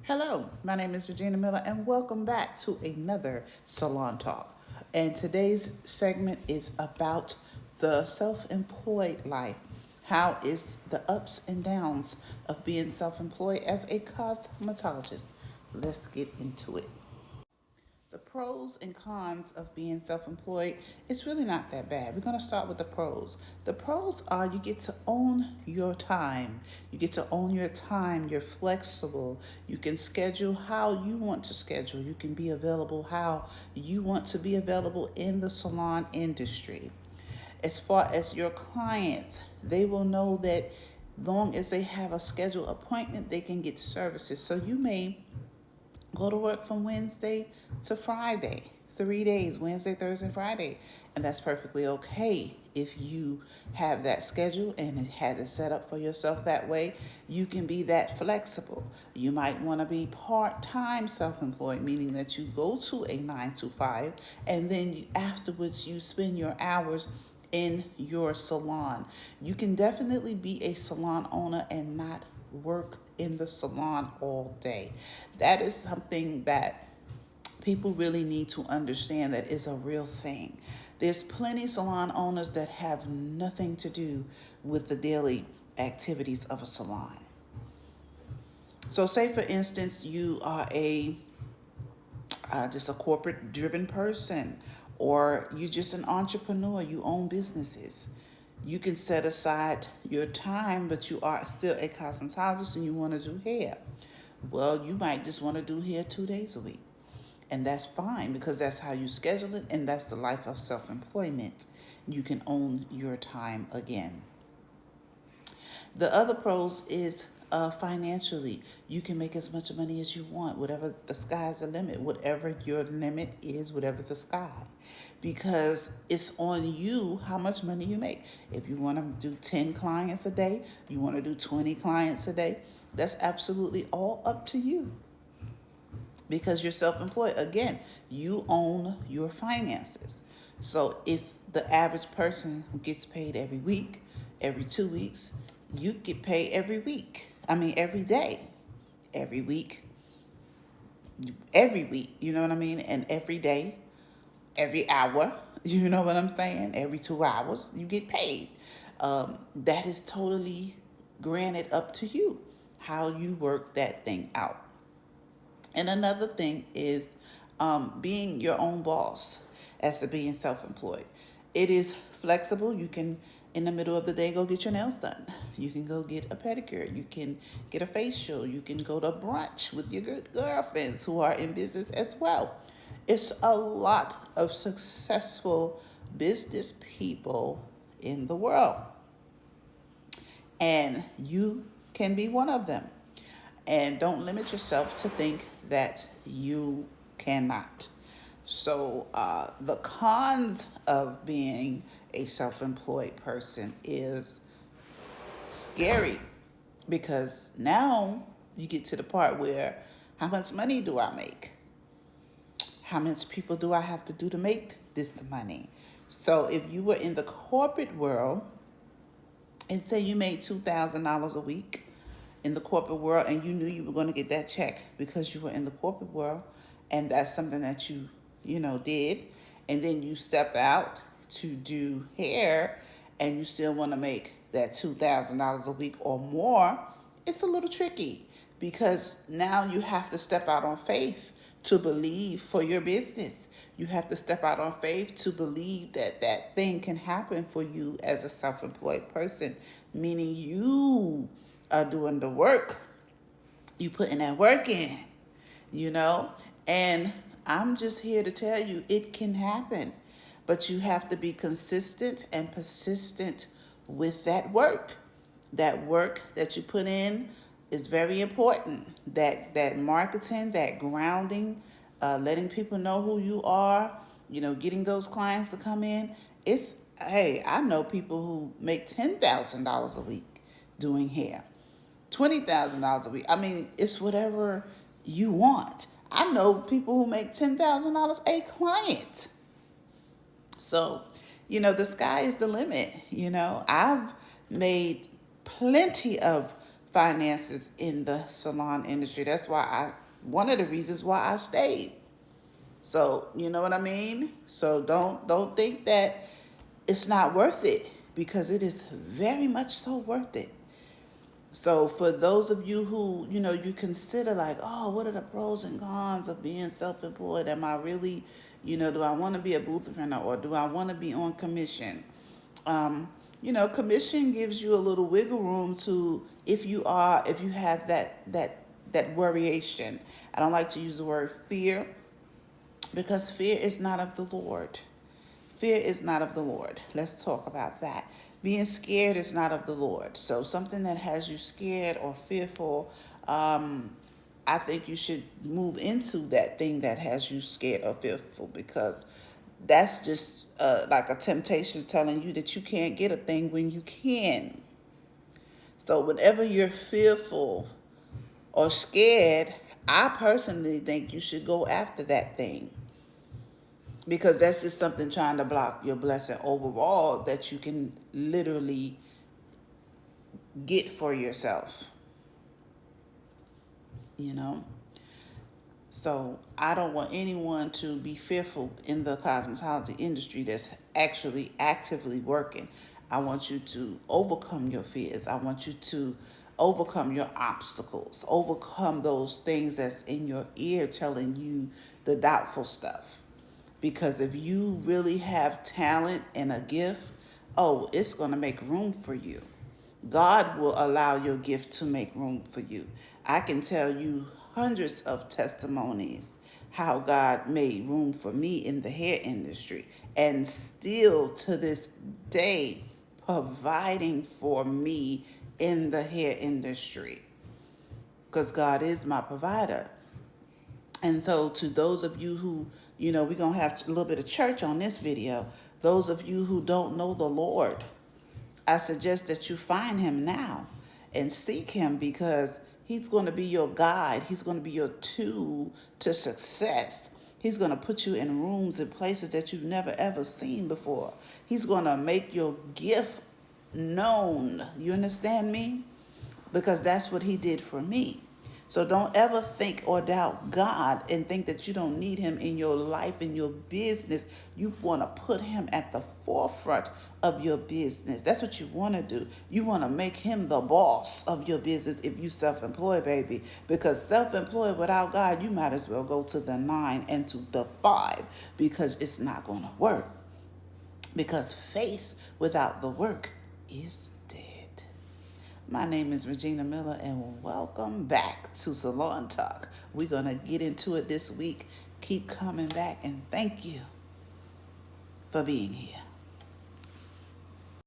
Hello, my name is Regina Miller, and welcome back to another Salon Talk. And today's segment is about the self employed life. How is the ups and downs of being self employed as a cosmetologist? Let's get into it. The pros and cons of being self employed, it's really not that bad. We're going to start with the pros. The pros are you get to own your time. You get to own your time. You're flexible. You can schedule how you want to schedule. You can be available how you want to be available in the salon industry. As far as your clients, they will know that long as they have a scheduled appointment, they can get services. So you may go to work from Wednesday to Friday, 3 days, Wednesday, Thursday, Friday. And that's perfectly okay if you have that schedule and it has it set up for yourself that way. You can be that flexible. You might want to be part-time self-employed, meaning that you go to a 9 to 5 and then afterwards you spend your hours in your salon. You can definitely be a salon owner and not work in the salon all day. That is something that people really need to understand that is a real thing. There's plenty salon owners that have nothing to do with the daily activities of a salon. So say for instance you are a just a corporate driven person, or you're just an entrepreneur, you own businesses. You can set aside your time, but you are still a cosmetologist and you want to do hair. Well, you might just want to do hair 2 days a week. And that's fine because that's how you schedule it, and that's the life of self employment. You can own your time again. The other pros is financially. You can make as much money as you want, whatever the sky's the limit, whatever your limit is, whatever the sky. Because it's on you how much money you make. If you want to do 10 clients a day, you want to do 20 clients a day, that's absolutely all up to you because you're self employed. Again, you own your finances. So if the average person who gets paid every week, every 2 weeks, you get paid every week. Every day, every week, you know what I mean? And every day, every hour, you know what I'm saying? Every 2 hours, you get paid. That is totally granted up to you how you work that thing out. And another thing is being your own boss as to being self-employed. It is flexible. You can, in the middle of the day, go get your nails done. You can go get a pedicure. You can get a facial. You can go to brunch with your good girlfriends who are in business as well. It's a lot of successful business people in the world, and you can be one of them. And don't limit yourself to think that you cannot. So, the cons of being a self employed person is scary because now you get to the part where how much money do I make? How much people do I have to do to make this money? So, if you were in the corporate world and say you made $2,000 a week, in the corporate world, and you knew you were going to get that check because you were in the corporate world, and that's something that you did, and then you step out to do hair and you still want to make that $2,000 a week or more, it's a little tricky because now you have to step out on faith to believe for your business. You have to step out on faith to believe that that thing can happen for you as a self-employed person, meaning you are doing the work. You putting that work in, you know? And I'm just here to tell you it can happen. But you have to be consistent and persistent with that work. That work that you put in is very important. That marketing, that grounding, letting people know who you are, getting those clients to come in. Hey, I know people who make $10,000 a week doing hair. $20,000 a week. It's whatever you want. I know people who make $10,000 a client. So, the sky is the limit. I've made plenty of finances in the salon industry. That's why one of the reasons why I stayed. So, you know what I mean? So don't think that it's not worth it, because it is very much so worth it. So for those of you who, you consider like, oh, what are the pros and cons of being self-employed? Am I really, do I want to be a booth renter, or do I want to be on commission? Commission gives you a little wiggle room to, if you have that worryation. I don't like to use the word fear, because fear is not of the Lord. Fear is not of the Lord. Let's talk about that. Being scared is not of the Lord. So something that has you scared or fearful, I think you should move into that thing that has you scared or fearful, because that's just like a temptation telling you that you can't get a thing when you can. So whenever you're fearful or scared, I personally think you should go after that thing, because that's just something trying to block your blessing overall that you can literally get for yourself, you know? So I don't want anyone to be fearful in the cosmetology industry that's actually actively working. I want you to overcome your fears. I want you to overcome your obstacles, overcome those things that's in your ear telling you the doubtful stuff. Because if you really have talent and a gift, oh, it's going to make room for you. God will allow your gift to make room for you. I can tell you hundreds of testimonies how God made room for me in the hair industry, and still to this day providing for me in the hair industry, because God is my provider. And so to those of you who, we're going to have a little bit of church on this video. Those of you who don't know the Lord, I suggest that you find him now and seek him, because he's going to be your guide. He's going to be your tool to success. He's going to put you in rooms and places that you've never ever seen before. He's going to make your gift known. You understand me? Because that's what he did for me. So don't ever think or doubt God and think that you don't need him in your life, in your business. You want to put him at the forefront of your business. That's what you want to do. You want to make him the boss of your business if you self-employed, baby. Because self-employed without God, you might as well go to the 9 and to the 5, because it's not going to work. Because faith without the work is dead. My name is Regina Miller, and welcome back to Salon Talk. We're going to get into it this week. Keep coming back, and thank you for being here.